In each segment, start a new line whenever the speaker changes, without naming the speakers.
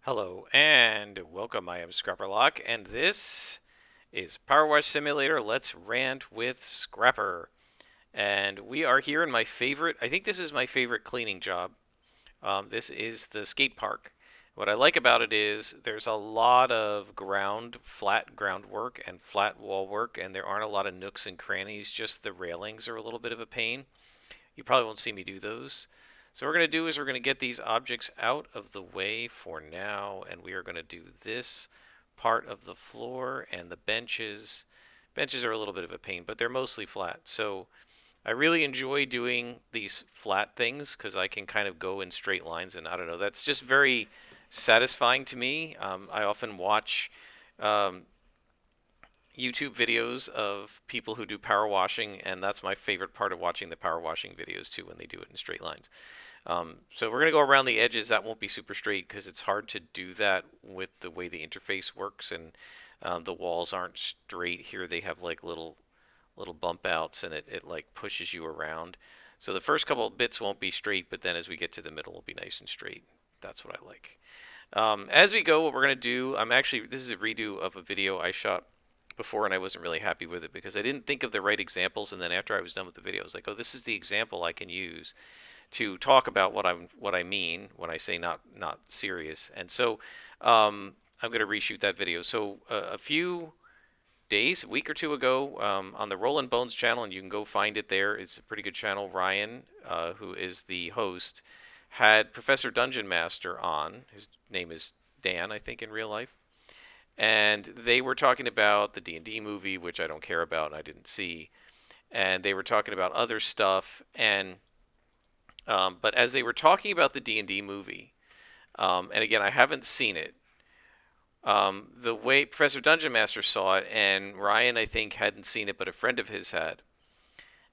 Hello and welcome. I am Scrapperlock, and this is Power Wash Simulator. Let's rant with Scrapper. And we are here in my favorite. I think this is my favorite cleaning job. This is the skate park. What I like about it is there's a lot of flat ground work and flat wall work, and there aren't a lot of nooks and crannies. Just the railings are a little bit of a pain. You probably won't see me do those. So what we're going to do is we're going to get these objects out of the way for now, and we are going to do this part of the floor and the benches. Benches are a little bit of a pain, but they're mostly flat. So I really enjoy doing these flat things because I can kind of go in straight lines, and I don't know, that's just very satisfying to me. I often watch um, YouTube videos of people who do power washing, and that's my favorite part of watching the power washing videos too, when they do it in straight lines. So we're going to go around the edges. That won't be super straight because it's hard to do that with the way the interface works, and the walls aren't straight here. They have like little bump outs, and it like pushes you around. So the first couple of bits won't be straight, but then as we get to the middle, it'll be nice and straight. That's what I like. As we go, what we're going to do, this is a redo of a video I shot before, and I wasn't really happy with it because I didn't think of the right examples. And then after I was done with the video, I was like, oh, this is the example I can use to talk about what I mean when I say not serious. And so I'm going to reshoot that video. So a few days, a week or two ago, on the Rollin' Bones channel, and you can go find it there. It's a pretty good channel. Ryan, who is the host, had Professor Dungeon Master on. His name is Dan, I think, in real life. And they were talking about the D&D movie, which I don't care about and I didn't see. And they were talking about other stuff. And but as they were talking about the D&D movie, and again, I haven't seen it. The way Professor Dungeon Master saw it, and Ryan, I think, hadn't seen it, but a friend of his had.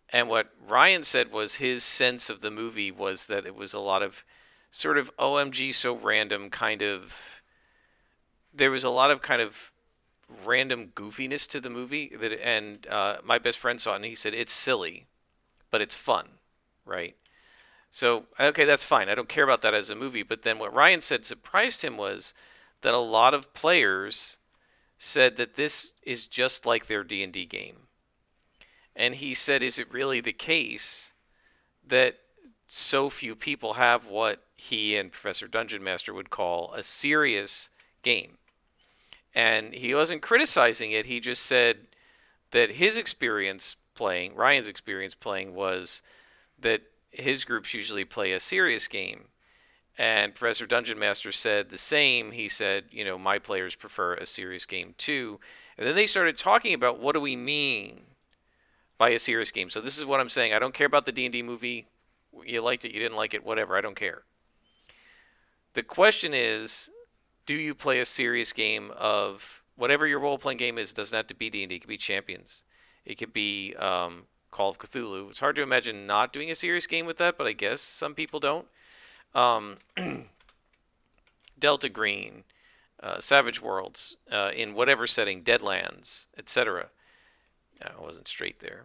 And what Ryan said was his sense of the movie was that it was a lot of sort of OMG, so random kind of. There was a lot of kind of random goofiness to the movie and my best friend saw it and he said it's silly, but it's fun, right? So okay, that's fine. I don't care about that as a movie. But then what Ryan said surprised him was that a lot of players said that this is just like their D&D game. And he said, is it really the case that so few people have what he and Professor Dungeon Master would call a serious game? And he wasn't criticizing it. He just said that his experience playing, Ryan's experience playing, was that his groups usually play a serious game. And Professor Dungeon Master said the same. He said, my players prefer a serious game too. And then they started talking about what do we mean by a serious game. So this is what I'm saying. I don't care about the D&D movie. You liked it, you didn't like it, whatever. I don't care. The question is, do you play a serious game of whatever your role-playing game is? It doesn't have to be D&D. It could be Champions. It could be Call of Cthulhu. It's hard to imagine not doing a serious game with that, but I guess some people don't. Um, Delta Green, Savage Worlds, in whatever setting, Deadlands, etc. No, I wasn't straight there.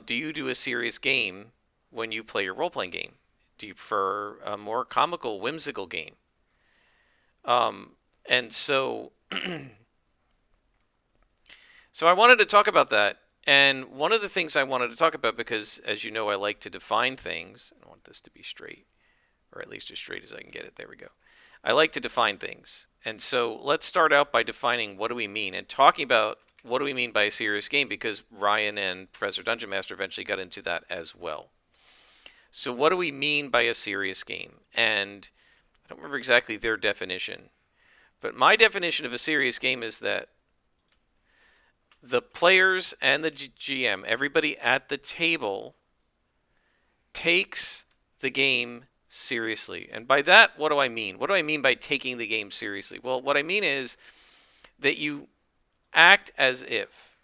Do you do a serious game when you play your role-playing game? Do you prefer a more comical, whimsical game? And so, so I wanted to talk about that. And one of the things I wanted to talk about, because as you know, I like to define things. I want this to be straight, or at least as straight as I can get it. There we go. I like to define things. And so let's start out by defining what do we mean and talking about what do we mean by a serious game, because Ryan and Professor Dungeon Master eventually got into that as well. So what do we mean by a serious game? And I don't remember exactly their definition, but my definition of a serious game is that the players and the GM, everybody at the table, takes the game seriously. And by that, what do I mean? What do I mean by taking the game seriously? Well, what I mean is that you act as if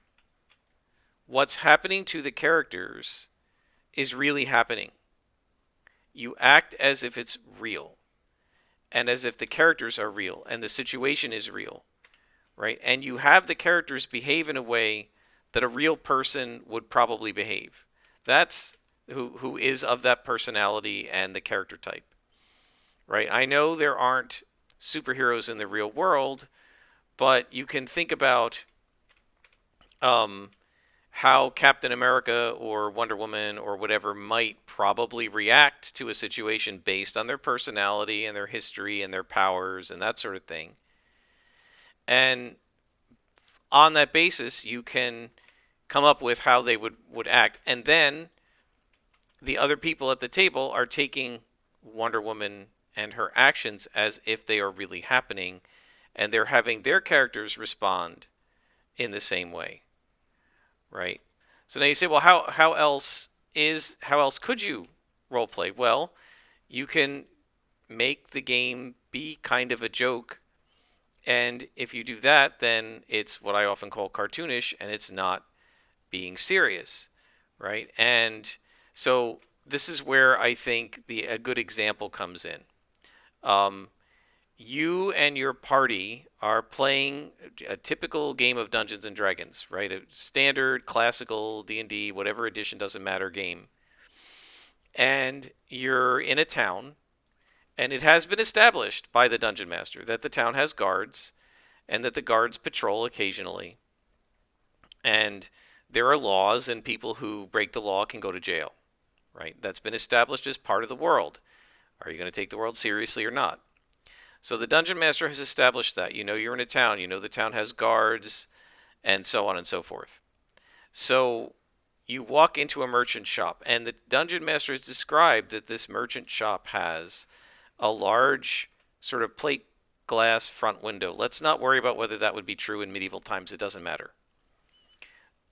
what's happening to the characters is really happening. You act as if it's real, and as if the characters are real, and the situation is real, right? And you have the characters behave in a way that a real person would probably behave. That's who is of that personality and the character type, right? I know there aren't superheroes in the real world, but you can think about um, how Captain America or Wonder Woman or whatever might probably react to a situation based on their personality and their history and their powers and that sort of thing. And on that basis, you can come up with how they would act. And then the other people at the table are taking Wonder Woman and her actions as if they are really happening, and they're having their characters respond in the same way, right? So now you say, well, how else could you role play? Well, you can make the game be kind of a joke, and if you do that, then it's what I often call cartoonish, and it's not being serious, right? And so this is where I think a good example comes in. Um, you and your party are playing a typical game of Dungeons and Dragons, right? A standard, classical D&D, whatever edition doesn't matter game. And you're in a town, and it has been established by the dungeon master that the town has guards, and that the guards patrol occasionally. And there are laws, and people who break the law can go to jail, right? That's been established as part of the world. Are you going to take the world seriously or not? So the dungeon master has established that. You know you're in a town. You know the town has guards, and so on and so forth. So you walk into a merchant shop, and the dungeon master has described that this merchant shop has a large sort of plate glass front window. Let's not worry about whether that would be true in medieval times. It doesn't matter.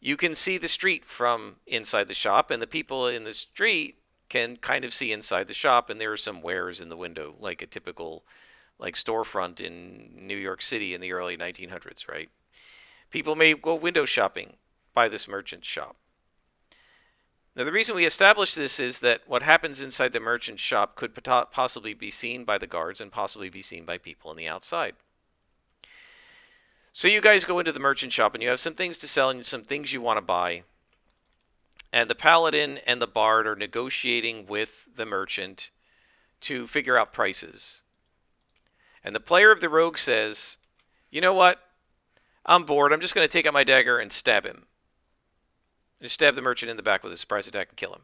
You can see the street from inside the shop, and the people in the street can kind of see inside the shop, and there are some wares in the window, like a typical like storefront in New York City in the early 1900s, right? People may go window shopping by this merchant shop. Now, the reason we established this is that what happens inside the merchant shop could possibly be seen by the guards and possibly be seen by people on the outside. So you guys go into the merchant shop and you have some things to sell and some things you want to buy. And the paladin and the bard are negotiating with the merchant to figure out prices. And the player of the rogue says, you know what? I'm bored. I'm just going to take out my dagger and stab him. Just stab the merchant in the back with a surprise attack and kill him.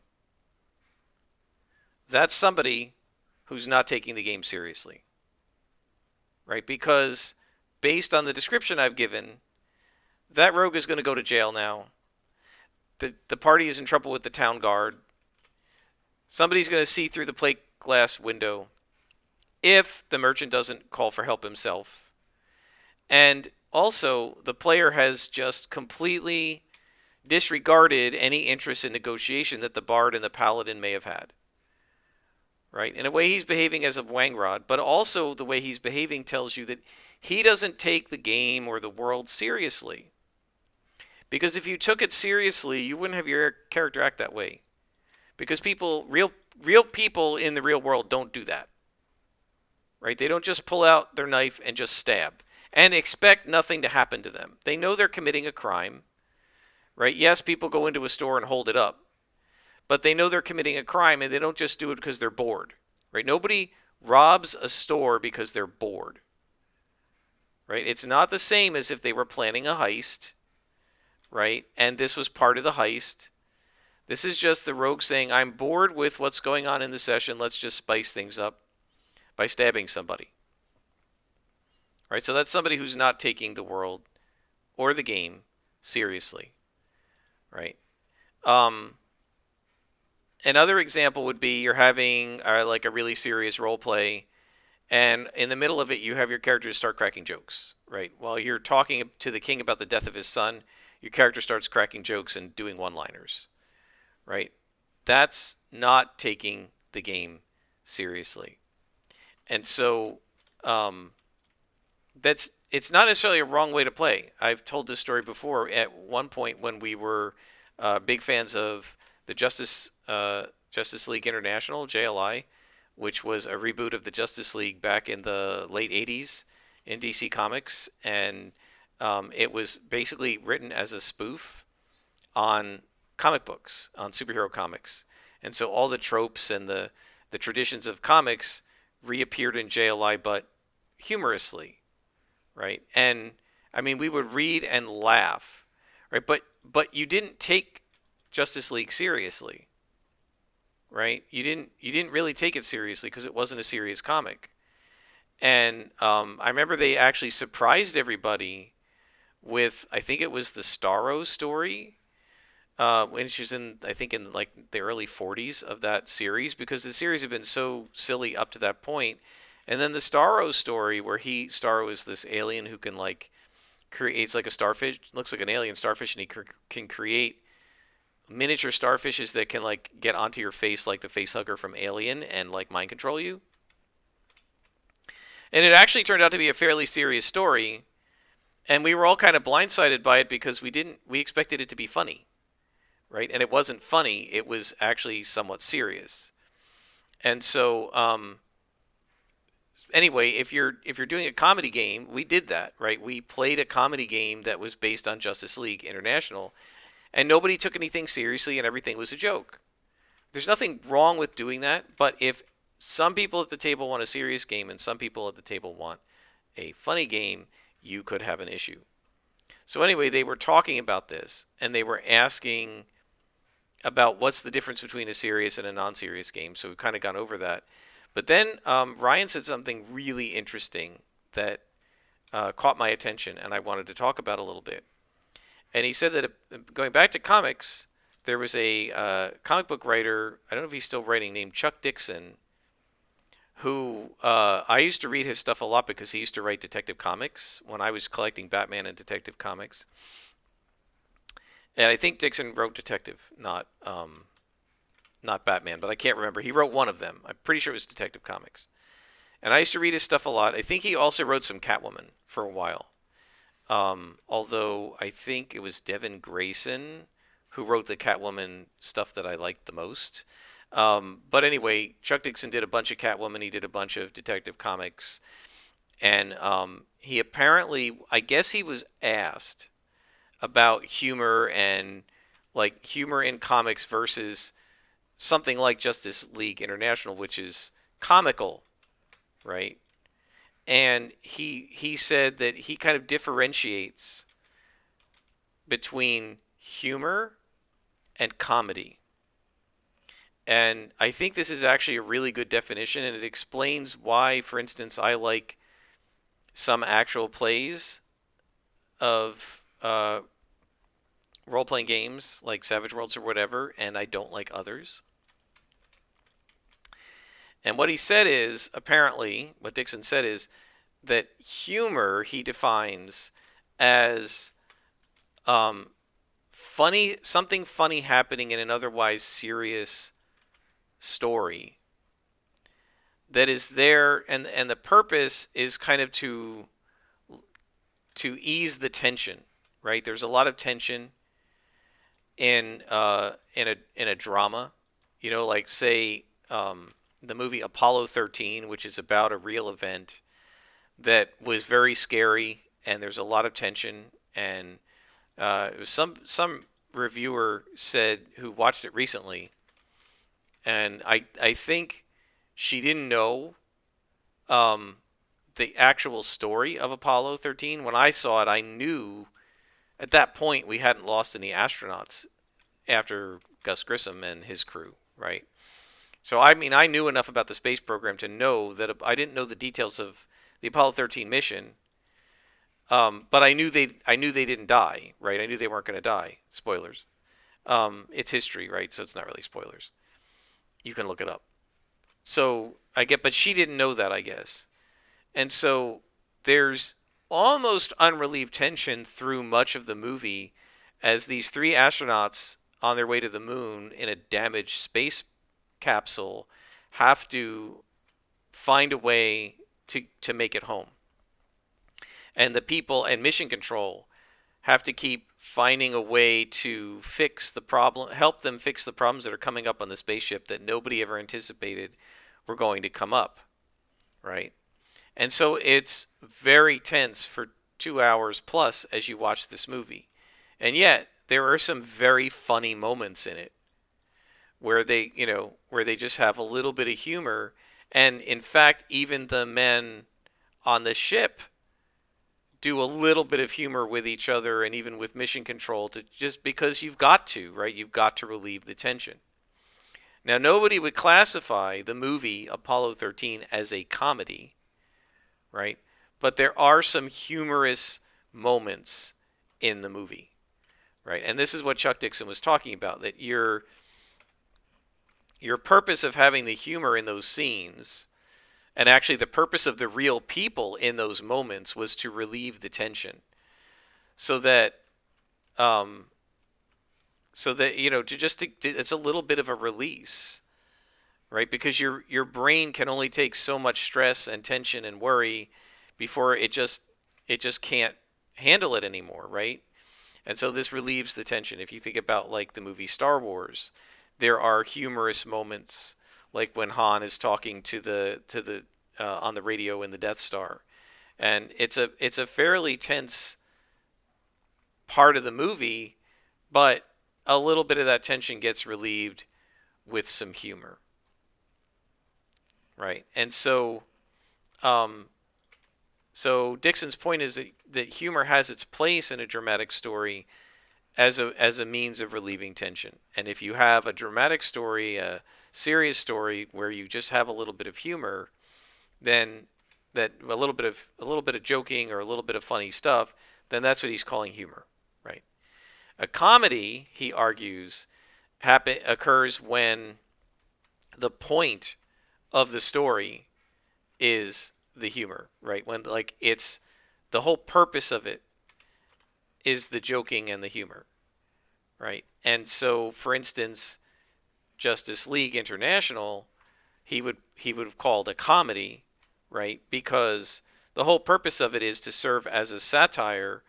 That's somebody who's not taking the game seriously, right? Because based on the description I've given, that rogue is going to go to jail now. The party is in trouble with the town guard. Somebody's going to see through the plate glass window if the merchant doesn't call for help himself. And also, the player has just completely disregarded any interest in negotiation that the bard and the paladin may have had. Right? In a way, he's behaving as a Wangrod, but also the way he's behaving tells you that he doesn't take the game or the world seriously. Because if you took it seriously, you wouldn't have your character act that way. Because real people in the real world don't do that. Right? They don't just pull out their knife and just stab and expect nothing to happen to them. They know they're committing a crime. Right? Yes, people go into a store and hold it up. But they know they're committing a crime, and they don't just do it because they're bored. Right? Nobody robs a store because they're bored. Right? It's not the same as if they were planning a heist, right? And this was part of the heist. This is just the rogue saying, I'm bored with what's going on in the session. Let's just spice things up by stabbing somebody. Right? So that's somebody who's not taking the world or the game seriously. Right? Another example would be you're having like a really serious role play, and in the middle of it, you have your characters start cracking jokes, right? While you're talking to the king about the death of his son, your character starts cracking jokes and doing one-liners, right? That's not taking the game seriously. And so it's not necessarily a wrong way to play. I've told this story before. At one point when we were big fans of the Justice League International, JLI, which was a reboot of the Justice League back in the late 80s in DC Comics. And it was basically written as a spoof on comic books, on superhero comics. And so all the tropes and the traditions of comics reappeared in JLI, but humorously, right? And I mean, we would read and laugh, right? But you didn't take Justice League seriously, right? You didn't really take it seriously because it wasn't a serious comic. And I remember they actually surprised everybody with, I think it was the Starro story, when she was in, I think in like the early 40s of that series, because the series had been so silly up to that point. And then the Starro story, where Starro is this alien who can like creates like a starfish, looks like an alien starfish, and he can create miniature starfishes that can like get onto your face like the face hugger from Alien and like mind control you. And it actually turned out to be a fairly serious story, and we were all kind of blindsided by it because we expected it to be funny, right? And it wasn't funny. It was actually somewhat serious. And so anyway, if you're doing a comedy game, we did that, right? We played a comedy game that was based on Justice League International, and nobody took anything seriously, and everything was a joke. There's nothing wrong with doing that, but if some people at the table want a serious game and some people at the table want a funny game, you could have an issue. So anyway, they were talking about this, and they were asking about what's the difference between a serious and a non-serious game. So we've kind of gone over that. But then Ryan said something really interesting that caught my attention, and I wanted to talk about a little bit. And he said that going back to comics, there was a comic book writer, I don't know if he's still writing, named Chuck Dixon, who I used to read his stuff a lot because he used to write Detective Comics when I was collecting Batman and Detective Comics. And I think Dixon wrote Detective, not Batman, but I can't remember. He wrote one of them. I'm pretty sure it was Detective Comics. And I used to read his stuff a lot. I think he also wrote some Catwoman for a while. Although I think it was Devin Grayson who wrote the Catwoman stuff that I liked the most. But anyway, Chuck Dixon did a bunch of Catwoman. He did a bunch of Detective Comics. And he apparently, I guess he was asked about humor and like humor in comics versus something like Justice League International, which is comical, right? And he said that he kind of differentiates between humor and comedy. And I think this is actually a really good definition, and it explains why, for instance, I like some actual plays of role playing games like Savage Worlds or whatever, and I don't like others. And what he said is, apparently, what Dixon said is that humor he defines as um, funny, something funny happening in an otherwise serious story that is there, and the purpose is kind of to ease the tension, right? There's a lot of tension in a drama, like say the movie Apollo 13, which is about a real event that was very scary, and there's a lot of tension. And it was some reviewer said who watched it recently, and I think she didn't know um, the actual story of Apollo 13. When I saw it, I knew at that point we hadn't lost any astronauts after Gus Grissom and his crew, right? So I mean, I knew enough about the space program to know that I didn't know the details of the Apollo 13 mission, but I knew they didn't die, right? I knew they weren't going to die. Spoilers. It's history, right? So it's not really spoilers. You can look it up. So but she didn't know that, I guess. And so there's almost unrelieved tension through much of the movie as these three astronauts on their way to the moon in a damaged space capsule have to find a way to make it home. And the people and mission control have to keep finding a way to fix the problem, help them fix the problems that are coming up on the spaceship that nobody ever anticipated were going to come up, right? And so it's very tense for 2 hours plus as you watch this movie. And yet, there are some very funny moments in it where they just have a little bit of humor. And in fact, even the men on the ship do a little bit of humor with each other and even with mission control, to just because you've got to, right? You've got to relieve the tension. Now, nobody would classify the movie Apollo 13 as a comedy, right? But there are some humorous moments in the movie, right? And this is what Chuck Dixon was talking about, that your purpose of having the humor in those scenes, and actually the purpose of the real people in those moments, was to relieve the tension, so that um, it's a little bit of a release, right? Because your brain can only take so much stress and tension and worry before it just can't handle it anymore, right? And so this relieves the tension. If you think about like the movie Star Wars, there are humorous moments, like when Han is talking to the on the radio in the Death Star, and it's a fairly tense part of the movie, but a little bit of that tension gets relieved with some humor, right? And um, so Dixon's point is that humor has its place in a dramatic story as a means of relieving tension. And if you have a dramatic story, a serious story where you just have a little bit of humor, then that a little bit of joking or a little bit of funny stuff, then that's what he's calling humor, right? A comedy, he argues, occurs when the point of the story is the humor, right? When like it's the whole purpose of it is the joking and the humor, right? And so, for instance, Justice League International, he would have called a comedy, right? Because the whole purpose of it is to serve as a satire,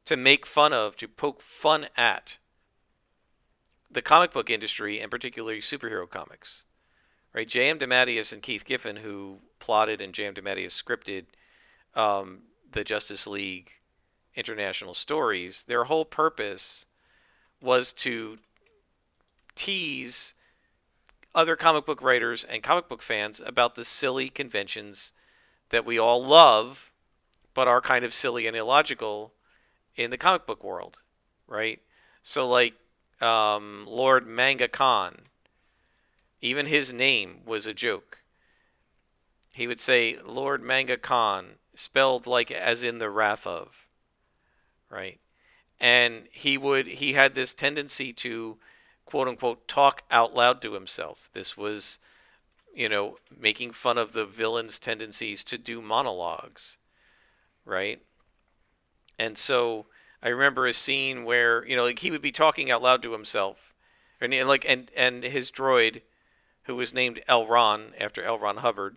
to make fun of, to poke fun at the comic book industry, and particularly superhero comics, right? J.M. DeMatteis and Keith Giffen, who plotted and J.M. DeMatteis scripted the Justice League International stories, their whole purpose was to tease other comic book writers and comic book fans about the silly conventions that we all love, but are kind of silly and illogical in the comic book world, right? So, like Lord Manga Khan, even his name was a joke. He would say Lord Manga Khan, spelled like as in the wrath of, right? And he had this tendency to quote unquote talk out loud to himself. This was, making fun of the villain's tendencies to do monologues, right? And so I remember a scene where, like he would be talking out loud to himself, and his droid, who was named L. Ron after L. Ron Hubbard,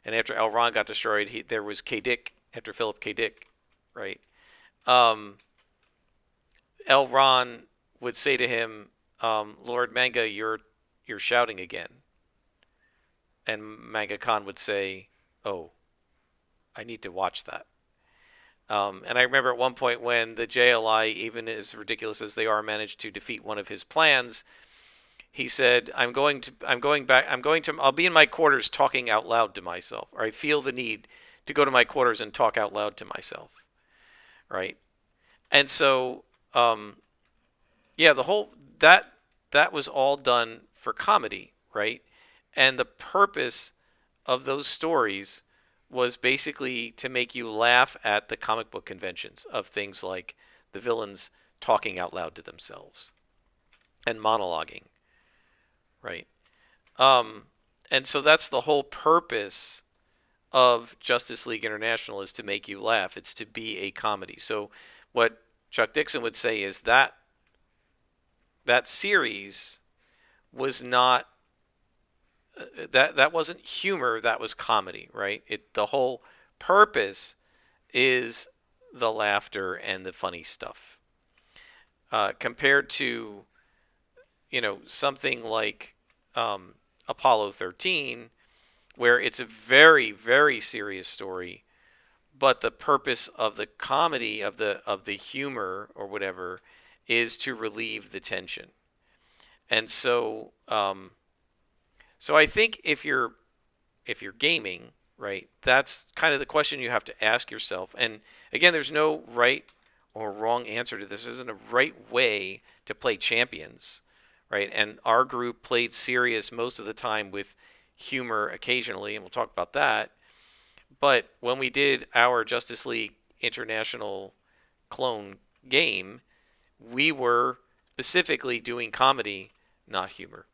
and after L. Ron got destroyed, there was K. Dick after Philip K. Dick, right? Um, L. Ron would say to him, "Lord Manga, you're shouting again," and Manga Khan would say, "Oh, I need to watch that." And I remember at one point when the JLI, even as ridiculous as they are, managed to defeat one of his plans, he said, I'll be in my quarters talking out loud to myself, or I feel the need to go to my quarters and talk out loud to myself, right? And so, yeah, the whole that was all done for comedy, right? And the purpose of those stories was basically to make you laugh at the comic book conventions of things like the villains talking out loud to themselves and monologuing, right? Um, and so that's the whole purpose of Justice League International, is to make you laugh. It's to be a comedy. So what Chuck Dixon would say is that series was not that wasn't humor, that was comedy, right? The whole purpose is the laughter and the funny stuff, compared to something like Apollo 13, where it's a very very serious story, but the purpose of the comedy, of the humor or whatever, is to relieve the tension. And so I think if you're gaming, right? That's kind of the question you have to ask yourself. And again, there's no right or wrong answer to this. There isn't a right way to play champions, right? And our group played serious most of the time with humor occasionally, and we'll talk about that. But when we did our Justice League International clone game, we were specifically doing comedy, not humor,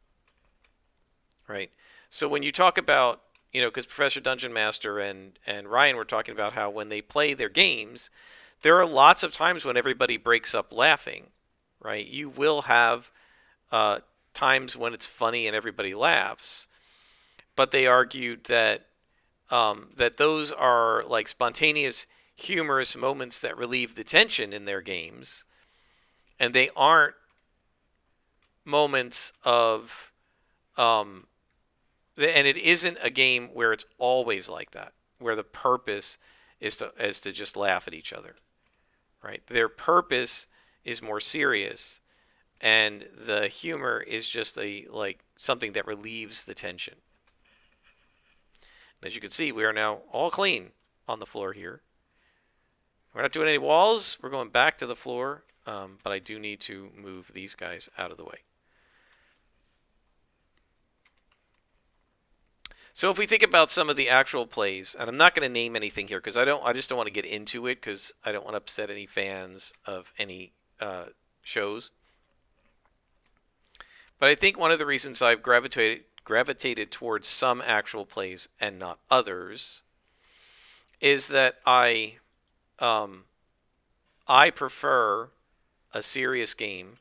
right? So when you talk about, because Professor Dungeon Master and Ryan were talking about how when they play their games, there are lots of times when everybody breaks up laughing, right? You will have uh, times when it's funny and everybody laughs, but they argued that those are like spontaneous, humorous moments that relieve the tension in their games, and they aren't moments of um, and it isn't a game where it's always like that, where the purpose is to just laugh at each other, right? Their purpose is more serious, and the humor is just a like something that relieves the tension. And as you can see, we are now all clean on the floor here. We're not doing any walls. We're going back to the floor, but I do need to move these guys out of the way. So if we think about some of the actual plays, and I'm not going to name anything here because I just don't want to get into it because I don't want to upset any fans of any shows. But I think one of the reasons I've gravitated towards some actual plays and not others is that um, I prefer a serious game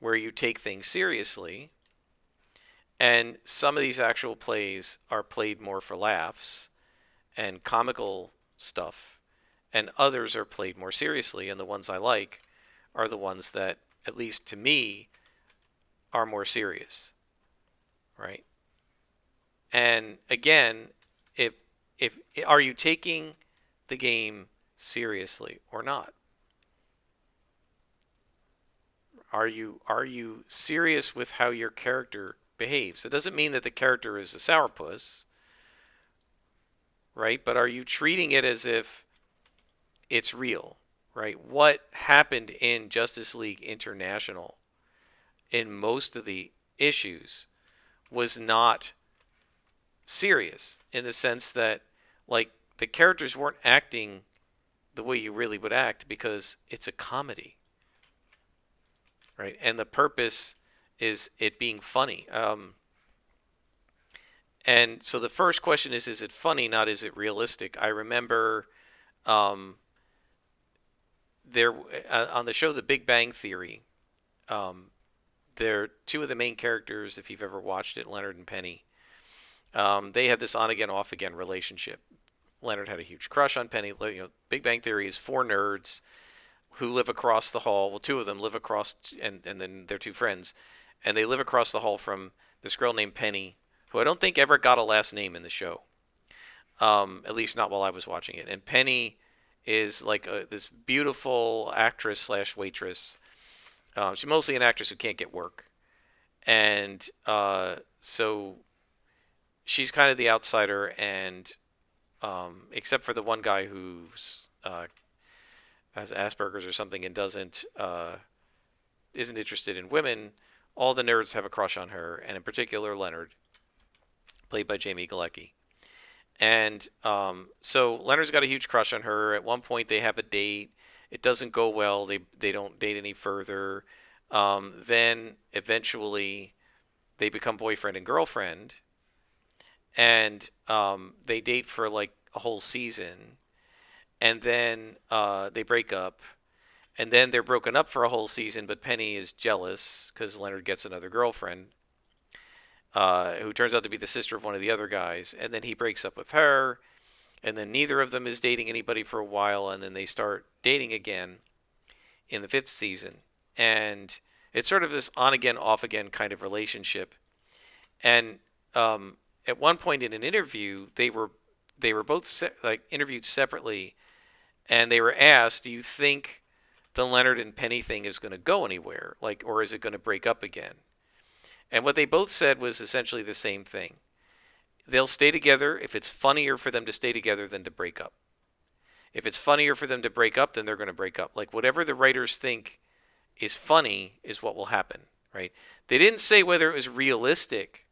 where you take things seriously, and some of these actual plays are played more for laughs and comical stuff, and others are played more seriously. And the ones I like are the ones that, at least to me, are more serious, right? And again, if if are you taking the game seriously or not? Are you serious with how your character behaves? It doesn't mean that the character is a sourpuss, right? But are you treating it as if it's real, right? What happened in Justice League International in most of the issues was not serious in the sense that, like, the characters weren't acting the way you really would act because it's a comedy, right? And the purpose is it being funny. And so the first question is it funny, not is it realistic? I remember um, there on the show The Big Bang Theory, um, they're two of the main characters, if you've ever watched it, Leonard and Penny. They had this on again, off again relationship. Leonard had a huge crush on Penny. Big Bang Theory is four nerds who live across the hall. Well, two of them live across, and then they're two friends, and they live across the hall from this girl named Penny, who I don't think ever got a last name in the show. At least not while I was watching it. And Penny is like this beautiful actress slash waitress. She's mostly an actress who can't get work, and so she's kind of the outsider. And except for the one guy who's has Asperger's or something and doesn't isn't interested in women, all the nerds have a crush on her, and in particular Leonard, played by Jamie Galecki. And so Leonard's got a huge crush on her. At one point, they have a date. It doesn't go well. They don't date any further. Then eventually, they become boyfriend and girlfriend, and they date for like a whole season, and then they break up, and then they're broken up for a whole season. But Penny is jealous because Leonard gets another girlfriend, who turns out to be the sister of one of the other guys, and then he breaks up with her, and then neither of them is dating anybody for a while, and then they start dating again in the fifth season, and it's sort of this on again, off again kind of relationship. And at one point in an interview, they were both like interviewed separately, and they were asked, "Do you think the Leonard and Penny thing is going to go anywhere, like, or is it going to break up again?" And what they both said was essentially the same thing. they'll stay together if it's funnier for them to stay together than to break up. If it's funnier for them to break up, then they're going to break up. Like whatever the writers think is funny is what will happen, right? They didn't say whether it was realistic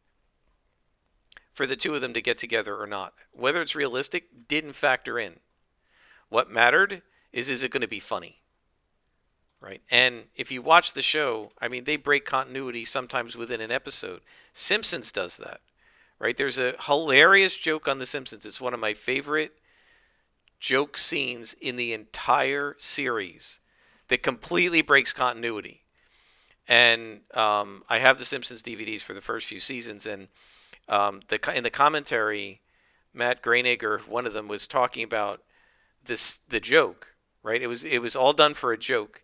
for the two of them to get together or not. Whether it's realistic didn't factor in. What mattered is it going to be funny? Right? And if you watch the show, I mean, they break continuity sometimes within an episode. Simpsons does that, right? There's a hilarious joke on The Simpsons. It's one of my favorite joke scenes in the entire series that completely breaks continuity. And I have the Simpsons DVDs for the first few seasons, and in the commentary, Matt Groening, one of them, was talking about the joke, right? It was all done for a joke,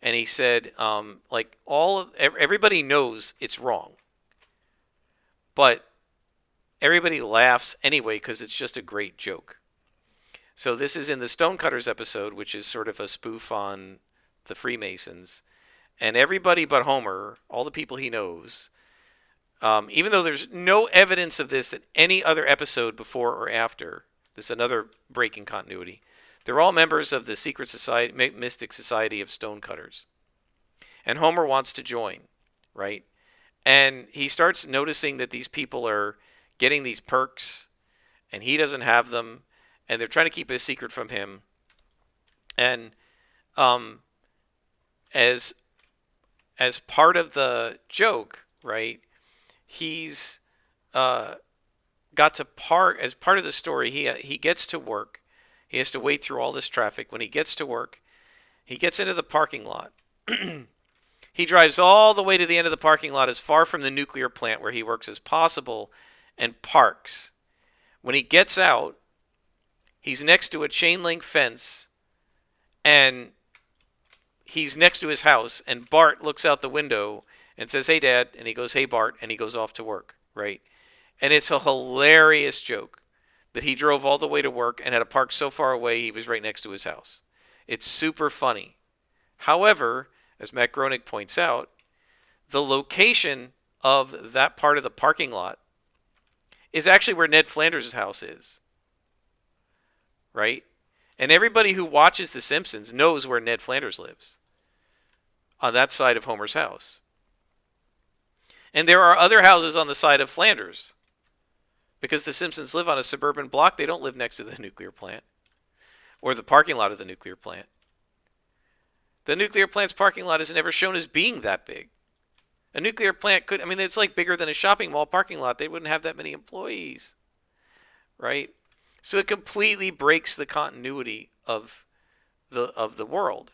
and he said like everybody knows it's wrong, but everybody laughs anyway because it's just a great joke. So this is in the Stonecutters episode, which is sort of a spoof on the Freemasons, and everybody but Homer, all the people he knows, even though there's no evidence of this in any other episode before or after, this is another break in continuity. They're all members of the secret society, mystic society of Stonecutters. And Homer wants to join, right? And he starts noticing that these people are getting these perks, and he doesn't have them, and they're trying to keep it a secret from him. And as part of the joke, right? He's got to park as part of the story. He gets to work. He has to wait through all this traffic. When he gets to work, he gets into the parking lot. He drives all the way to the end of the parking lot, as far from the nuclear plant where he works as possible, and parks. When he gets out, he's next to a chain link fence, and he's next to his house, and Bart looks out the window and says, "Hey, Dad," and he goes, "Hey, Bart," and he goes off to work, right? And it's a hilarious joke that he drove all the way to work and had to park so far away he was right next to his house. It's super funny. However, as Matt Groening points out, the location of that part of the parking lot is actually where Ned Flanders' house is, right? And everybody who watches The Simpsons knows where Ned Flanders lives, on that side of Homer's house. And there are other houses on the side of Flanders, because the Simpsons live on a suburban block. They don't live next to the nuclear plant or the parking lot of the nuclear plant. The nuclear plant's parking lot is never shown as being that big. A nuclear plant could, I mean, it's like bigger than a shopping mall parking lot. They wouldn't have that many employees, right? So it completely breaks the continuity of the world.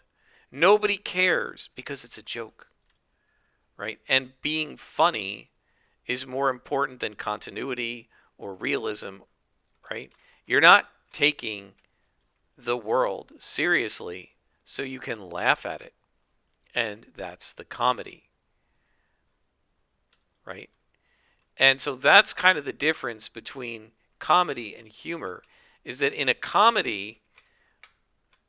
Nobody cares because it's a joke, right? And being funny is more important than continuity or realism, right? You're not taking the world seriously so you can laugh at it. And that's the comedy, right? And so that's kind of the difference between comedy and humor, is that in a comedy,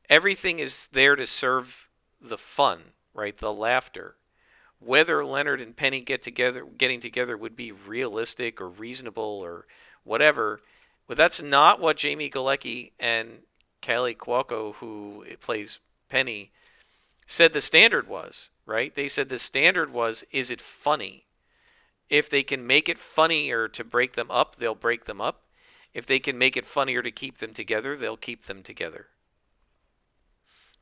everything is there to serve the fun, right? The laughter. Whether Leonard and Penny getting together would be realistic or reasonable or whatever, but that's not what Jamie Galecki and Callie Cuoco, who plays Penny, said the standard was, right? They said the standard was, is it funny? If they can make it funnier to break them up, they'll break them up. If they can make it funnier to keep them together, they'll keep them together.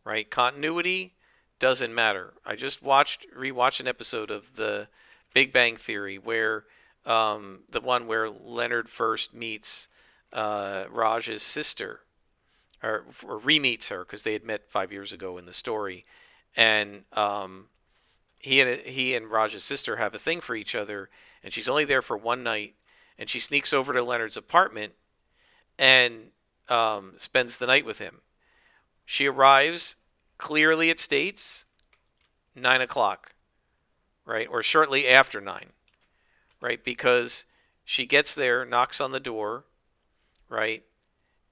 Right? Continuity doesn't matter. I just rewatched an episode of The Big Bang Theory where the one where Leonard first meets Raj's sister, or re-meets her because they had met 5 years ago in the story, and he and Raj's sister have a thing for each other, and she's only there for one night, and she sneaks over to Leonard's apartment and spends the night with him. She arrives, clearly it states 9 o'clock, right? Or shortly after 9, right? Because she gets there, knocks on the door, right?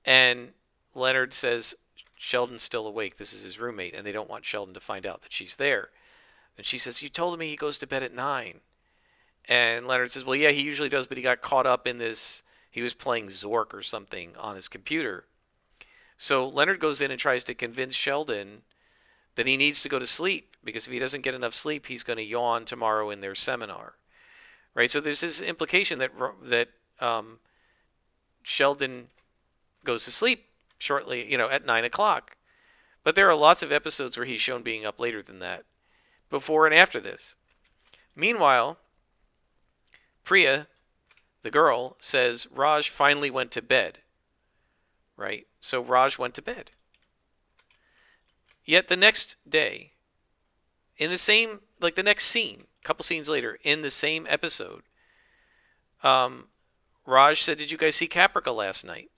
And Leonard says, Sheldon's still awake. This is his roommate, and they don't want Sheldon to find out that she's there. And she says, you told me he goes to bed at 9. And Leonard says, well, yeah, he usually does, but he got caught up in this He was playing Zork or something on his computer. So Leonard goes in and tries to convince Sheldon that he needs to go to sleep because if he doesn't get enough sleep, he's going to yawn tomorrow in their seminar, right? So there's this implication that Sheldon goes to sleep shortly, at 9 o'clock. But there are lots of episodes where he's shown being up later than that, before and after this. Meanwhile, Priya, the girl, says Raj finally went to bed, right? So Raj went to bed. Yet the next day, in the same, like the next scene, a couple scenes later, in the same episode, Raj said, "Did you guys see Caprica last night?"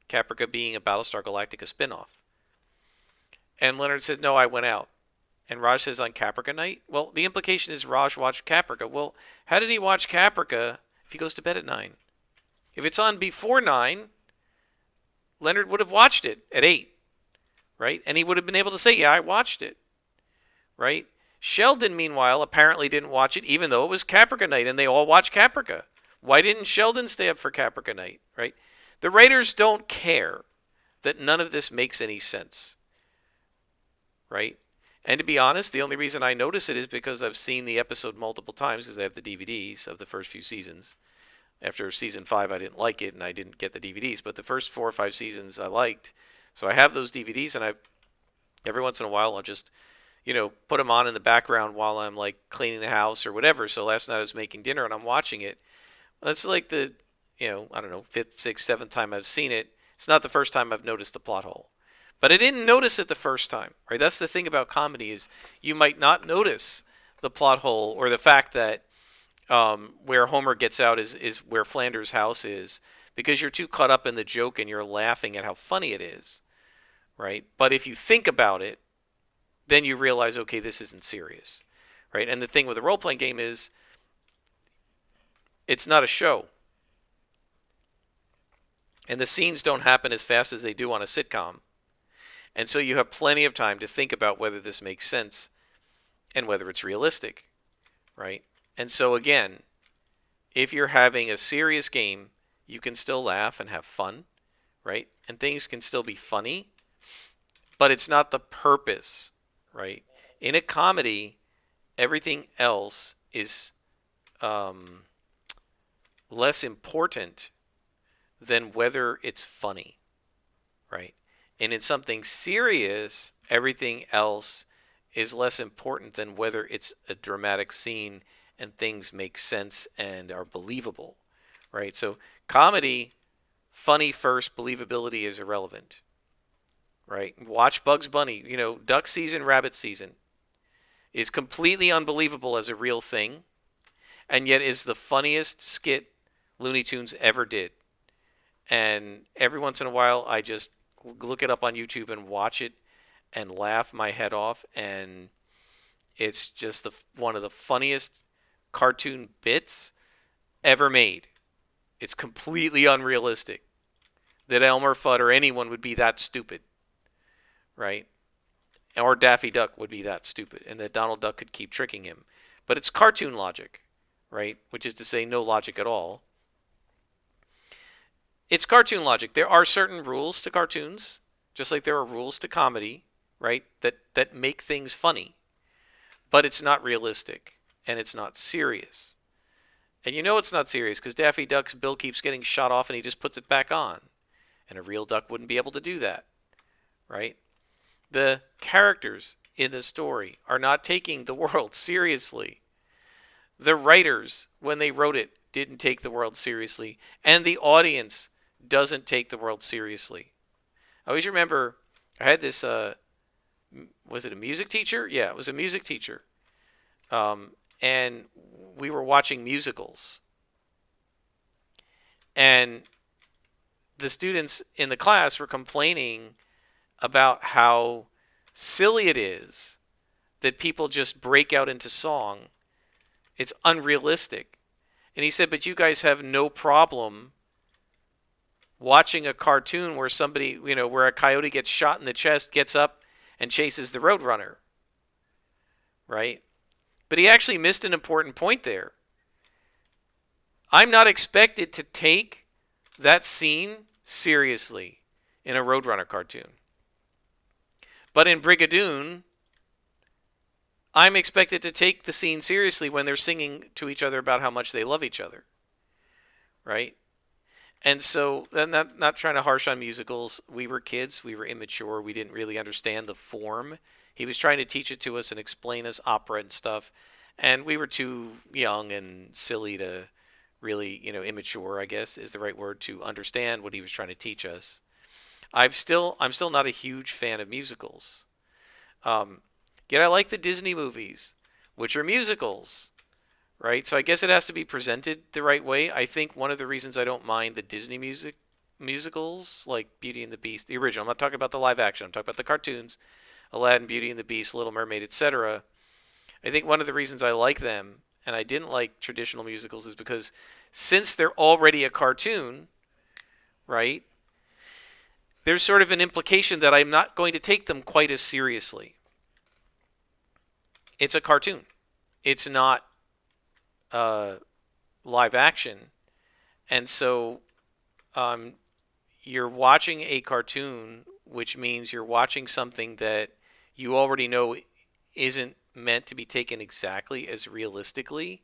Caprica being a Battlestar Galactica spinoff. And Leonard said, "No, I went out." And Raj says, "On Caprica night?" Well, the implication is Raj watched Caprica. Well, how did he watch Caprica if he goes to bed at 9? If it's on before 9, Leonard would have watched it at 8, right? And he would have been able to say, "Yeah, I watched it," right? Sheldon, meanwhile, apparently didn't watch it, even though it was Caprica night, and they all watched Caprica. Why didn't Sheldon stay up for Caprica night, right? The writers don't care that none of this makes any sense, right? And to be honest, the only reason I notice it is because I've seen the episode multiple times because I have the DVDs of the first few seasons. After season 5, I didn't like it and I didn't get the DVDs, but the first 4 or 5 seasons I liked. So I have those DVDs, and every once in a while I'll just put them on in the background while I'm like cleaning the house or whatever. So last night I was making dinner and I'm watching it. That's like the I don't know, 5th, 6th, 7th time I've seen it. It's not the first time I've noticed the plot hole. But I didn't notice it the first time, right? That's the thing about comedy is you might not notice the plot hole or the fact that where Homer gets out is where Flanders' house is because you're too caught up in the joke and you're laughing at how funny it is, right? But if you think about it, then you realize, okay, this isn't serious, right? And the thing with a role-playing game is it's not a show. And the scenes don't happen as fast as they do on a sitcom. And so you have plenty of time to think about whether this makes sense and whether it's realistic, right? And so again, if you're having a serious game, you can still laugh and have fun, right? And things can still be funny, but it's not the purpose, right? In a comedy, everything else is less important than whether it's funny, right? And in something serious, everything else is less important than whether it's a dramatic scene and things make sense and are believable, right? So comedy, funny first, believability is irrelevant, right? Watch Bugs Bunny, duck season, rabbit season is completely unbelievable as a real thing, and yet is the funniest skit Looney Tunes ever did. And every once in a while, I just look it up on YouTube and watch it and laugh my head off. And it's just one of the funniest cartoon bits ever made. It's completely unrealistic that Elmer Fudd or anyone would be that stupid, right? Or Daffy Duck would be that stupid, and that Donald Duck could keep tricking him. But it's cartoon logic, right? Which is to say no logic at all. It's cartoon logic. There are certain rules to cartoons, just like there are rules to comedy, right? That make things funny. But it's not realistic, and it's not serious. And it's not serious because Daffy Duck's bill keeps getting shot off and he just puts it back on. And a real duck wouldn't be able to do that, right? The characters in the story are not taking the world seriously. The writers, when they wrote it, didn't take the world seriously. And the audience doesn't take the world seriously. I always remember I had this, was it a music teacher? Yeah, it was a music teacher. And we were watching musicals. And the students in the class were complaining about how silly it is that people just break out into song. It's unrealistic. And he said, but you guys have no problem watching a cartoon where somebody, where a coyote gets shot in the chest, gets up and chases the roadrunner, right? But he actually missed an important point there. I'm not expected to take that scene seriously in a Roadrunner cartoon. But in Brigadoon, I'm expected to take the scene seriously when they're singing to each other about how much they love each other, right? And so, I'm not trying to harsh on musicals. We were kids. We were immature. We didn't really understand the form. He was trying to teach it to us and explain us opera and stuff. And we were too young and silly to really, immature, I guess is the right word, to understand what he was trying to teach us. I'm still not a huge fan of musicals. Um, Yet I like the Disney movies, which are musicals, right? So I guess it has to be presented the right way. I think one of the reasons I don't mind the Disney musicals, like Beauty and the Beast, the original. I'm not talking about the live action. I'm talking about the cartoons, Aladdin, Beauty and the Beast, Little Mermaid, etc. I think one of the reasons I like them and I didn't like traditional musicals is because since they're already a cartoon, right? There's sort of an implication that I'm not going to take them quite as seriously. It's a cartoon. It's not uh, live action, and so um, you're watching a cartoon, which means you're watching something that you already know isn't meant to be taken exactly as realistically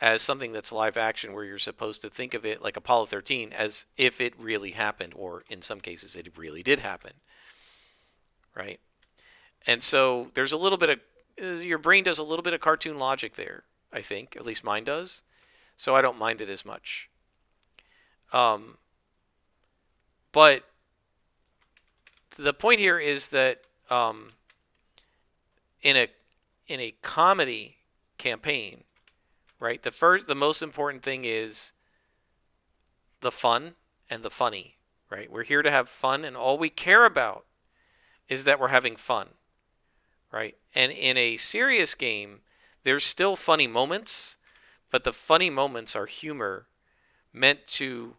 as something that's live action, where you're supposed to think of it like Apollo 13 as if it really happened, or in some cases it really did happen, right? And so there's a little bit of your brain does a little bit of cartoon logic there, I think, at least mine does. So I don't mind it as much. Um, but the point here is that in a comedy campaign, right? The most important thing is the fun and the funny, right? We're here to have fun, and all we care about is that we're having fun, right? And in a serious game, there's still funny moments, but the funny moments are humor meant to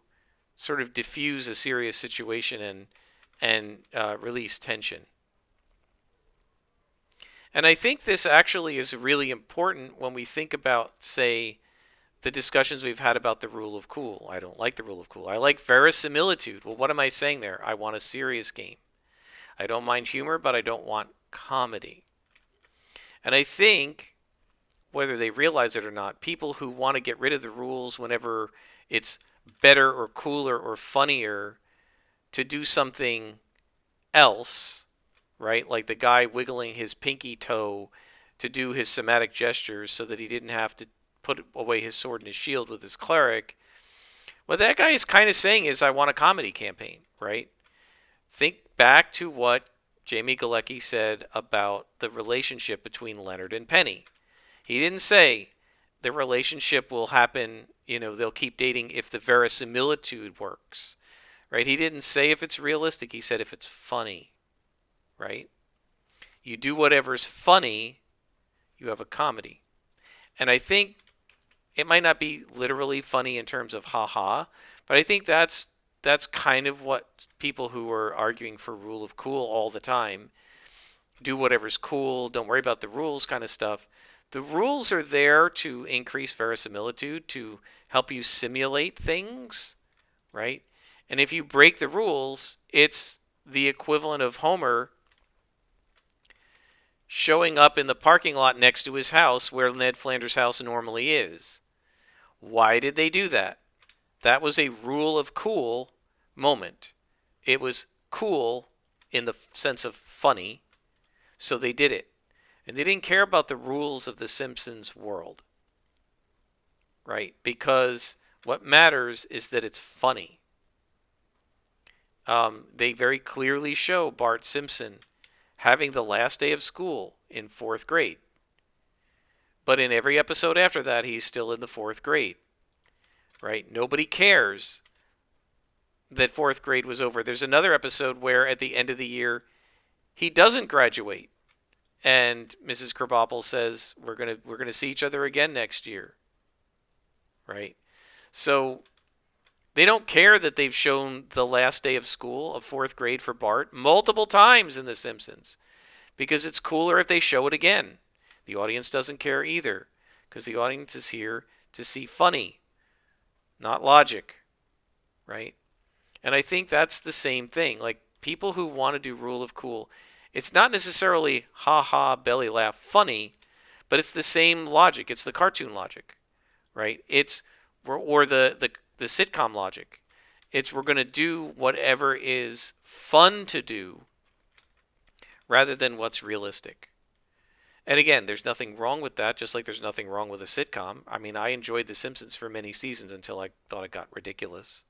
sort of diffuse a serious situation and release tension. And I think this actually is really important when we think about, say, the discussions we've had about the rule of cool. I don't like the rule of cool. I like verisimilitude. Well, what am I saying there? I want a serious game. I don't mind humor, but I don't want comedy. And I think, whether they realize it or not, people who want to get rid of the rules whenever it's better or cooler or funnier to do something else, right? Like the guy wiggling his pinky toe to do his somatic gestures so that he didn't have to put away his sword and his shield with his cleric. What that guy is kind of saying is, I want a comedy campaign, right? Think back to what Jamie Galecki said about the relationship between Leonard and Penny. He didn't say the relationship will happen, they'll keep dating if the verisimilitude works, right? He didn't say if it's realistic. He said if it's funny, right? You do whatever's funny, you have a comedy. And I think it might not be literally funny in terms of haha, but I think that's kind of what people who are arguing for rule of cool all the time, do whatever's cool, don't worry about the rules kind of stuff. The rules are there to increase verisimilitude, to help you simulate things, right? And if you break the rules, it's the equivalent of Homer showing up in the parking lot next to his house where Ned Flanders' house normally is. Why did they do that? That was a rule of cool moment. It was cool in the sense of funny, so they did it. And they didn't care about the rules of the Simpsons world, right? Because what matters is that it's funny. They very clearly show Bart Simpson having the last day of school in 4th grade. But in every episode after that, he's still in the 4th grade, right? Nobody cares that 4th grade was over. There's another episode where at the end of the year, he doesn't graduate. And Mrs. Krabappel says, we're gonna see each other again next year, right? So they don't care that they've shown the last day of school of 4th grade for Bart multiple times in The Simpsons, because it's cooler if they show it again. The audience doesn't care either, because the audience is here to see funny, not logic, right? And I think that's the same thing. Like people who want to do Rule of Cool, it's not necessarily ha ha belly laugh funny, but it's the same logic. It's the cartoon logic, right? It's or the sitcom logic. It's we're going to do whatever is fun to do rather than what's realistic. And again, there's nothing wrong with that, just like there's nothing wrong with a sitcom. I mean, I enjoyed The Simpsons for many seasons until I thought it got ridiculous,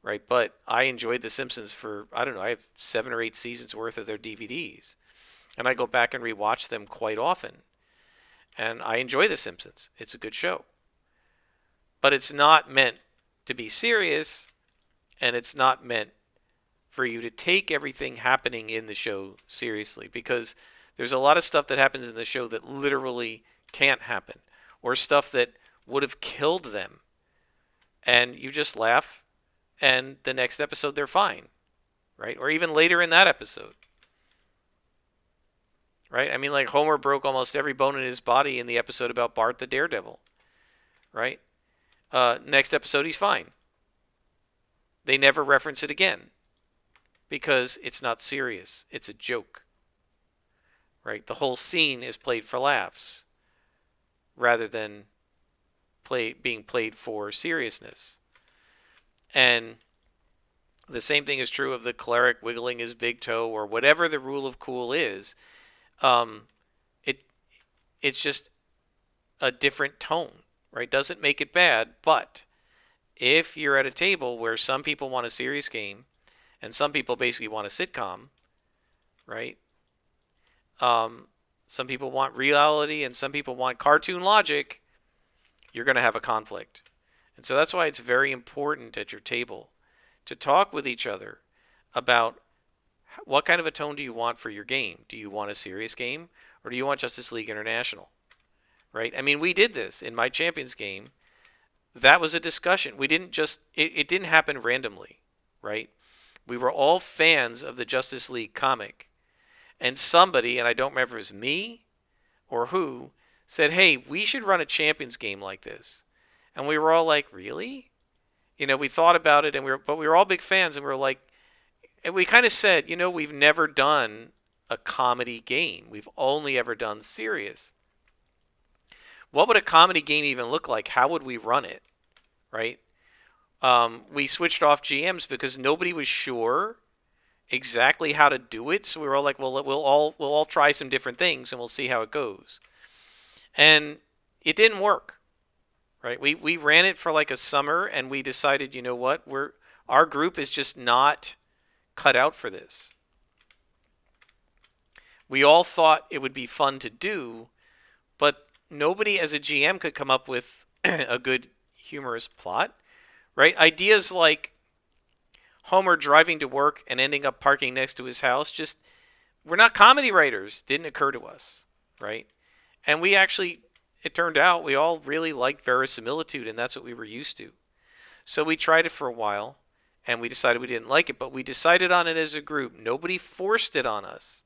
right? But I enjoyed The Simpsons for, I don't know, I have 7 or 8 seasons worth of their DVDs. And I go back and rewatch them quite often. And I enjoy The Simpsons. It's a good show. But it's not meant to be serious, and it's not meant for you to take everything happening in the show seriously, because there's a lot of stuff that happens in the show that literally can't happen, or stuff that would have killed them. And you just laugh, and the next episode they're fine, right? Or even later in that episode, right? I mean, like Homer broke almost every bone in his body in the episode about Bart the Daredevil, right? Next episode, he's fine. They never reference it again because it's not serious. It's a joke, right? The whole scene is played for laughs rather than being played for seriousness. And the same thing is true of the cleric wiggling his big toe or whatever the rule of cool is. Um, it it's just a different tone, right? Doesn't make it bad, but if you're at a table where some people want a serious game and some people basically want a sitcom, right? Some people want reality and some people want cartoon logic, you're going to have a conflict. And so that's why it's very important at your table to talk with each other about what kind of a tone do you want for your game. Do you want a serious game or do you want Justice League International? Right? I mean, we did this in my Champions game. That was a discussion. We didn't just, it didn't happen randomly, right? We were all fans of the Justice League comic. And somebody, and I don't remember if it was me or who, said, hey, we should run a Champions game like this. And we were all like, really? You know, we thought about it, but we were all big fans, and we were like, and we kind of said, you know, we've never done a comedy game. We've only ever done serious. What would a comedy game even look like? How would we run it? Right? We switched off GMs because nobody was sure exactly how to do it. So we were all like, well, we'll all try some different things and we'll see how it goes. And it didn't work. Right? We ran it for like a summer and we decided, you know what? Our group is just not cut out for this. We all thought it would be fun to do, but nobody as a GM could come up with a good humorous plot, right? Ideas like Homer driving to work and ending up parking next to his house, just, we're not comedy writers, didn't occur to us, right? And we actually, it turned out, we all really liked verisimilitude, and that's what we were used to. So we tried it for a while, and we decided we didn't like it, but we decided on it as a group. Nobody forced it on us,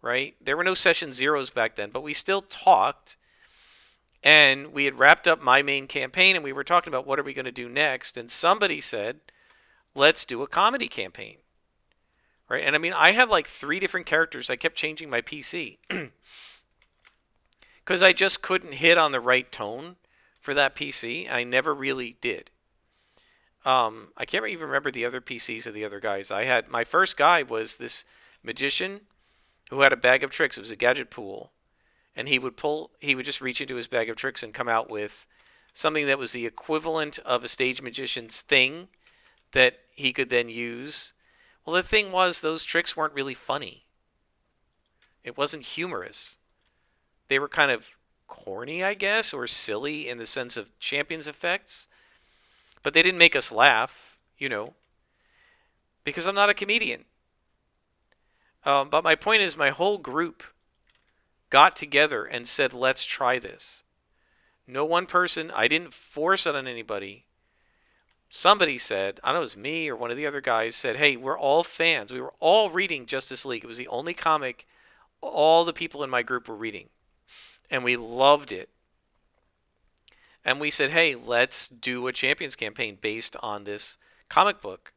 right? There were no session zeros back then, but we still talked. And we had wrapped up my main campaign, and we were talking about what are we going to do next. And somebody said, let's do a comedy campaign, right? And I mean, I had like 3 different characters. I kept changing my PC because I just couldn't hit on the right tone for that PC. I never really did. I can't even remember the other PCs of the other guys. I had, my first guy was this magician who had a bag of tricks. It was a gadget pool. And he would just reach into his bag of tricks and come out with something that was the equivalent of a stage magician's thing that he could then use. Well, the thing was, those tricks weren't really funny. It wasn't humorous. They were kind of corny, I guess, or silly in the sense of Champions effects. But they didn't make us laugh, you know, because I'm not a comedian. But my point is, my whole group got together and said, let's try this. No one person, I didn't force it on anybody. Somebody said, I don't know, it was me or one of the other guys said, hey, we're all fans. We were all reading Justice League. It was the only comic all the people in my group were reading. And we loved it. And we said, hey, let's do a Champions campaign based on this comic book.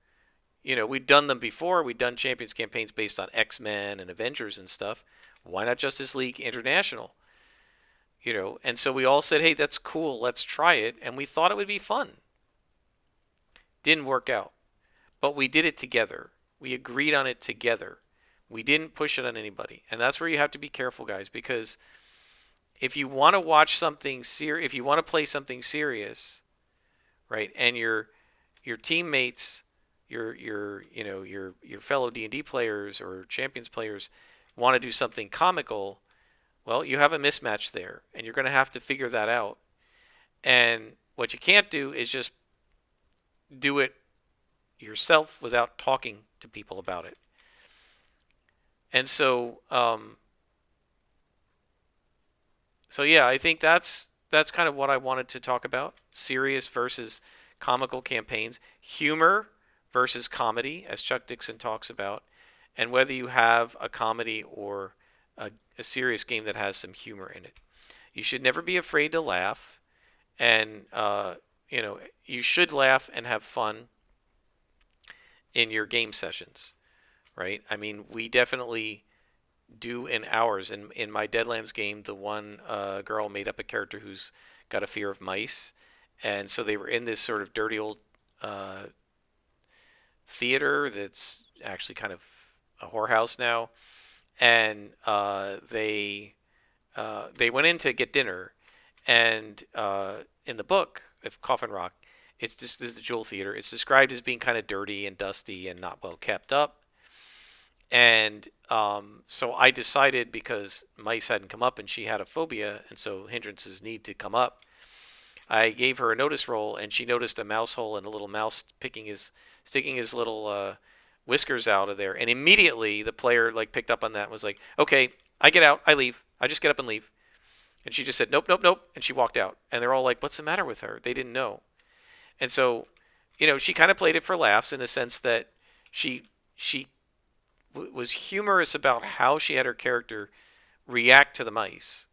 we'd done them before. We'd done Champions campaigns based on X-Men and Avengers and stuff. Why not Justice League International? And so we all said, hey, that's cool. Let's try it. And we thought it would be fun. Didn't work out. But we did it together. We agreed on it together. We didn't push it on anybody. And that's where you have to be careful, guys, because if you want to watch something serious, if you want to play something serious, right, and your teammates, your fellow D&D players or Champions players want to do something comical, well, you have a mismatch there, and you're going to have to figure that out. And what you can't do is just do it yourself without talking to people about it. And so, yeah, I think that's kind of what I wanted to talk about: serious versus comical campaigns, humor versus comedy, as Chuck Dixon talks about, and whether you have a comedy or a serious game that has some humor in it. You should never be afraid to laugh, and you should laugh and have fun in your game sessions, right? I mean, we definitely do in ours. In my Deadlands game, the one girl made up a character who's got a fear of mice, and so they were in this sort of dirty old theater that's actually kind of a whorehouse now, and they went in to get dinner, and in the book of Coffin Rock, it's just this is the Jewel Theater. It's described as being kind of dirty and dusty and not well kept up. And so I decided, because mice hadn't come up and she had a phobia, and so hindrances need to come up, I gave her a notice roll, and she noticed a mouse hole and a little mouse sticking his little whiskers out of there. And immediately the player picked up on that and was like, okay, I get out, I leave. I just get up and leave. And she just said, nope, nope, nope. And she walked out. And they're all like, what's the matter with her? They didn't know. And so, she kind of played it for laughs, in the sense that she was humorous about how she had her character react to the mice.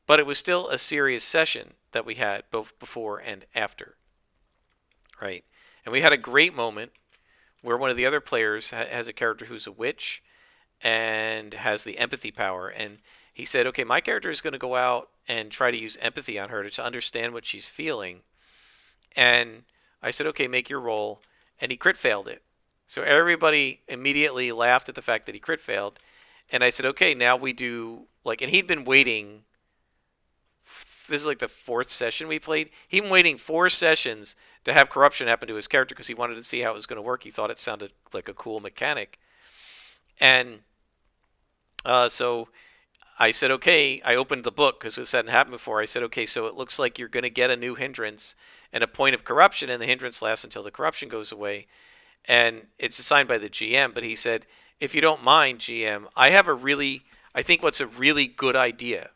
But it was still a serious session that we had both before and after. Right? And we had a great moment where one of the other players has a character who's a witch and has the empathy power. And he said, okay, my character is going to go out and try to use empathy on her to understand what she's feeling. And I said, okay, make your roll. And he crit failed it. So everybody immediately laughed at the fact that he crit failed. And I said, okay, now we do, and he'd been waiting. This is the fourth session we played. He'd been waiting 4 sessions to have corruption happen to his character, because he wanted to see how it was going to work. He thought it sounded like a cool mechanic. And so I said, okay, I opened the book, because this hadn't happened before. I said, okay, so it looks like you're going to get a new hindrance and a point of corruption, and the hindrance lasts until the corruption goes away. And it's assigned by the GM, but he said, if you don't mind, GM, I think what's a really good idea.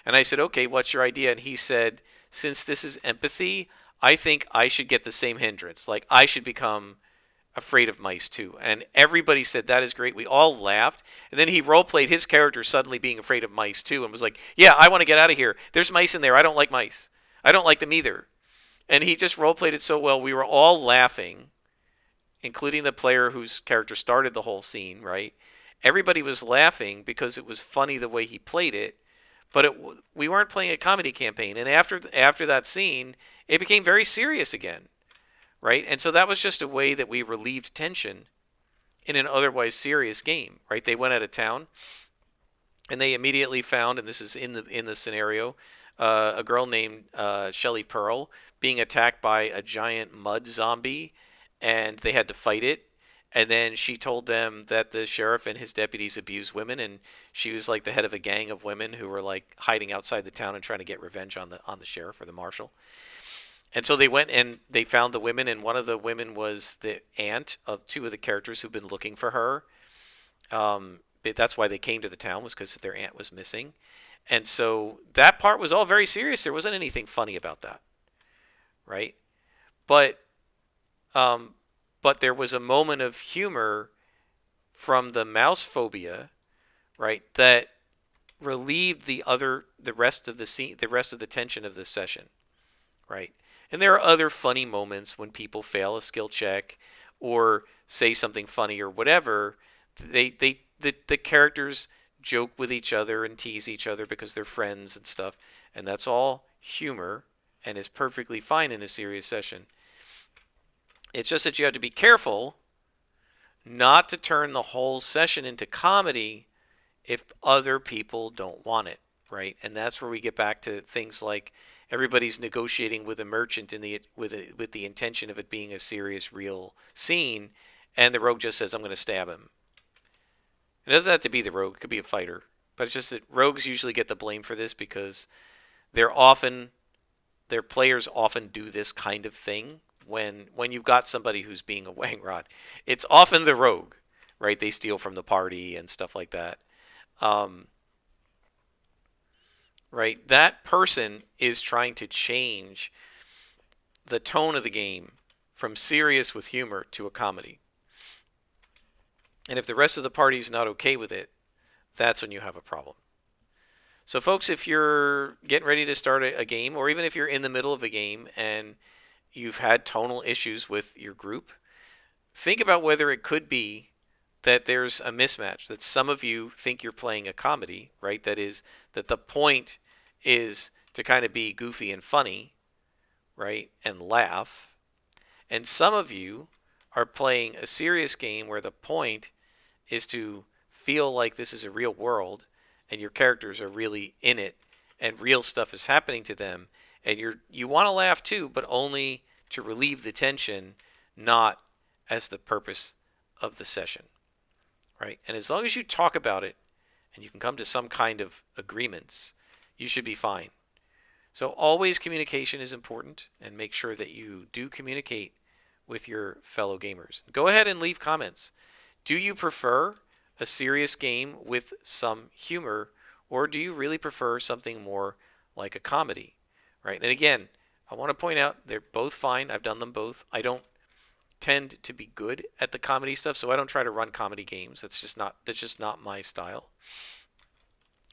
And I said, okay, what's your idea? And he said, since this is empathy, I think I should get the same hindrance. I should become afraid of mice too. And everybody said, that is great. We all laughed. And then he role-played his character suddenly being afraid of mice too, and was like, yeah, I want to get out of here. There's mice in there. I don't like mice. I don't like them either. And he just role-played it so well. We were all laughing, including the player whose character started the whole scene, right? Everybody was laughing because it was funny the way he played it, but we weren't playing a comedy campaign. And after that scene, it became very serious again, right? And so that was just a way that we relieved tension in an otherwise serious game, right? They went out of town, and they immediately found, and this is in the scenario, a girl named Shelley Pearl being attacked by a giant mud zombie, and they had to fight it. And then she told them that the sheriff and his deputies abuse women, and she was the head of a gang of women who were hiding outside the town and trying to get revenge on the sheriff or the marshal. And so they went and they found the women, and one of the women was the aunt of 2 of the characters who've been looking for her. That's why they came to the town, was because their aunt was missing. And so that part was all very serious. There wasn't anything funny about that, right? But there was a moment of humor from the mouse phobia, right, that relieved the rest of the scene, the rest of the tension of this session, right? And there are other funny moments when people fail a skill check, or say something funny or whatever, the characters joke with each other and tease each other because they're friends and stuff, and that's all humor and is perfectly fine in a serious session. It's just that you have to be careful not to turn the whole session into comedy if other people don't want it, right? And that's where we get back to things like everybody's negotiating with a merchant with the intention of it being a serious, real scene, and the rogue just says, "I'm going to stab him." It doesn't have to be the rogue; it could be a fighter. But it's just that rogues usually get the blame for this because they're often their players often do this kind of thing when you've got somebody who's being a wangrod. It's often the rogue, right? They steal from the party and stuff like that. Um, right? That person is trying to change the tone of the game from serious with humor to a comedy. And if the rest of the party is not okay with it, that's when you have a problem. So, folks, if you're getting ready to start a game, or even if you're in the middle of a game and you've had tonal issues with your group, think about whether it could be that there's a mismatch, that some of you think you're playing a comedy, right? That is, that the point is to kind of be goofy and funny, right? And laugh. And some of you are playing a serious game where the point is to feel like this is a real world and your characters are really in it and real stuff is happening to them, and you want to laugh too, but only to relieve the tension, not as the purpose of the session, right? And as long as you talk about it and you can come to some kind of agreements, you should be fine. So always communication is important, and make sure that you do communicate with your fellow gamers. Go ahead and leave comments. Do you prefer a serious game with some humor, or do you really prefer something more like a comedy, right? And again, I want to point out they're both fine. I've done them both. I don't tend to be good at the comedy stuff, so I don't try to run comedy games. That's just not my style.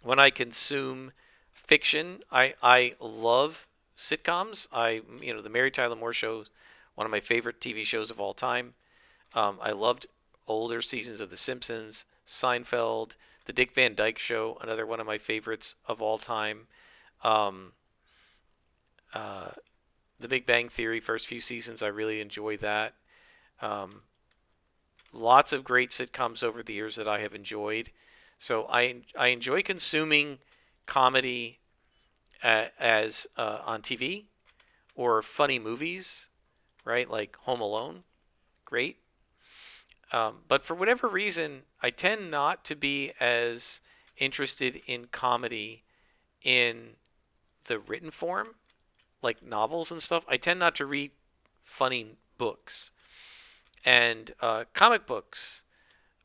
When I consume fiction, I love sitcoms. The Mary Tyler Moore Show, one of my favorite TV shows of all time. I loved older seasons of The Simpsons, Seinfeld, The Dick Van Dyke Show, another one of my favorites of all time. Um, uh, the Big Bang Theory, first few seasons, I really enjoy that. Um, Lots of great sitcoms over the years that I have enjoyed. So I enjoy consuming comedy as on TV or funny movies, right? Like Home Alone, great. But for whatever reason, I tend not to be as interested in comedy in the written form, like novels and stuff. I tend not to read funny books. And comic books,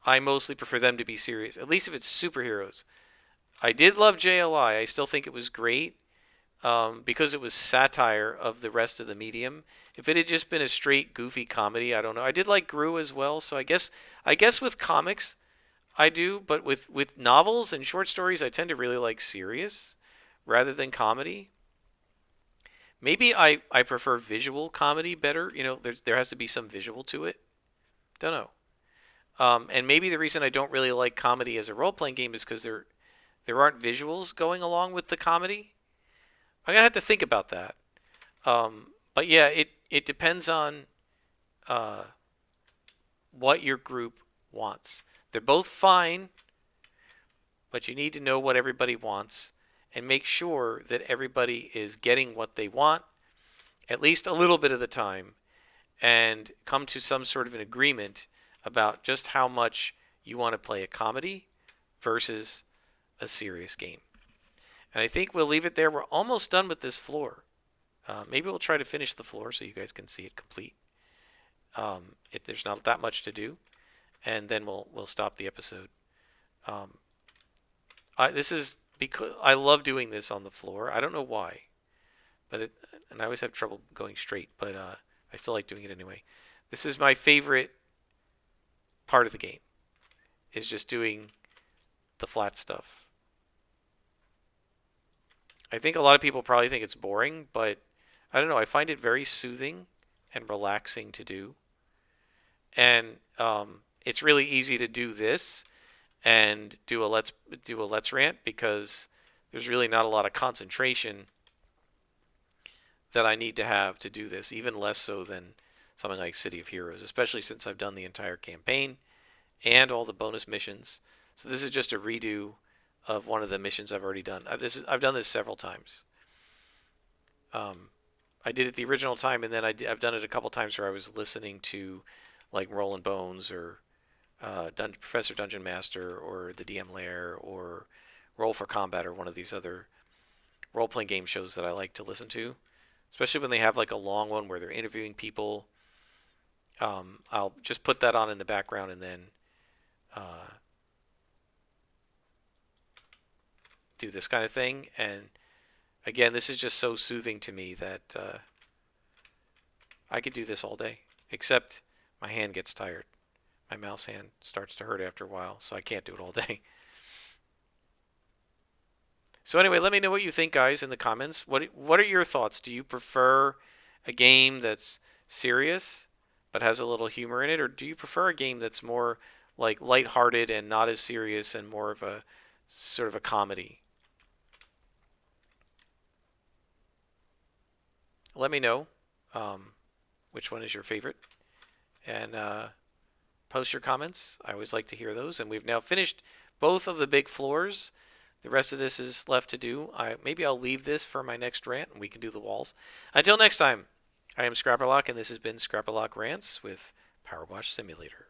I mostly prefer them to be serious, at least if it's superheroes. I did love JLI. I still think it was great because it was satire of the rest of the medium. If it had just been a straight goofy comedy, I don't know. I did like Gru as well, so I guess with comics I do, but with novels and short stories I tend to really like serious rather than comedy. Maybe I prefer visual comedy better. There has to be some visual to it. Don't know. And maybe the reason I don't really like comedy as a role playing game is because there aren't visuals going along with the comedy. I'm gonna have to think about that. But yeah, it depends on uh, what your group wants. They're both fine, but you need to know what everybody wants and make sure that everybody is getting what they want at least a little bit of the time, and come to some sort of an agreement about just how much you want to play a comedy versus a serious game. And I think we'll leave it there. We're almost done with this floor. Maybe we'll try to finish the floor so you guys can see it complete. If there's not that much to do, and then we'll stop the episode. Um, this is because I love doing this on the floor. I don't know why, and I always have trouble going straight, but I still like doing it anyway. This is my favorite part of the game, is just doing the flat stuff. I think a lot of people probably think it's boring, but I don't know. I find it very soothing and relaxing to do. And it's really easy to do this and do a let's rant because there's really not a lot of concentration that I need to have to do this, even less so than something like City of Heroes, especially since I've done the entire campaign and all the bonus missions. So this is just a redo of one of the missions I've already done. I've done this several times. Um, I did it the original time, and then I've done it a couple times where I was listening to like Roll Bones or Professor Dungeon Master or the DM Lair or Roll for Combat or one of these other role playing game shows that I like to listen to, especially when they have like a long one where they're interviewing people. I'll just put that on in the background and then uh, do this kind of thing. And again, this is just so soothing to me that I could do this all day, except my hand gets tired. My mouse hand starts to hurt after a while, so I can't do it all day. So anyway, let me know what you think, guys, in the comments. What are your thoughts? Do you prefer a game that's serious but has a little humor in it, or do you prefer a game that's more like lighthearted and not as serious and more of a sort of a comedy? Let me know um, which one is your favorite, and post your comments. I always like to hear those. And we've now finished both of the big floors. The rest of this is left to do. Maybe I'll leave this for my next rant and we can do the walls. Until next time, I am Scrapperlock and this has been Scrapperlock Rants with Power Wash Simulator.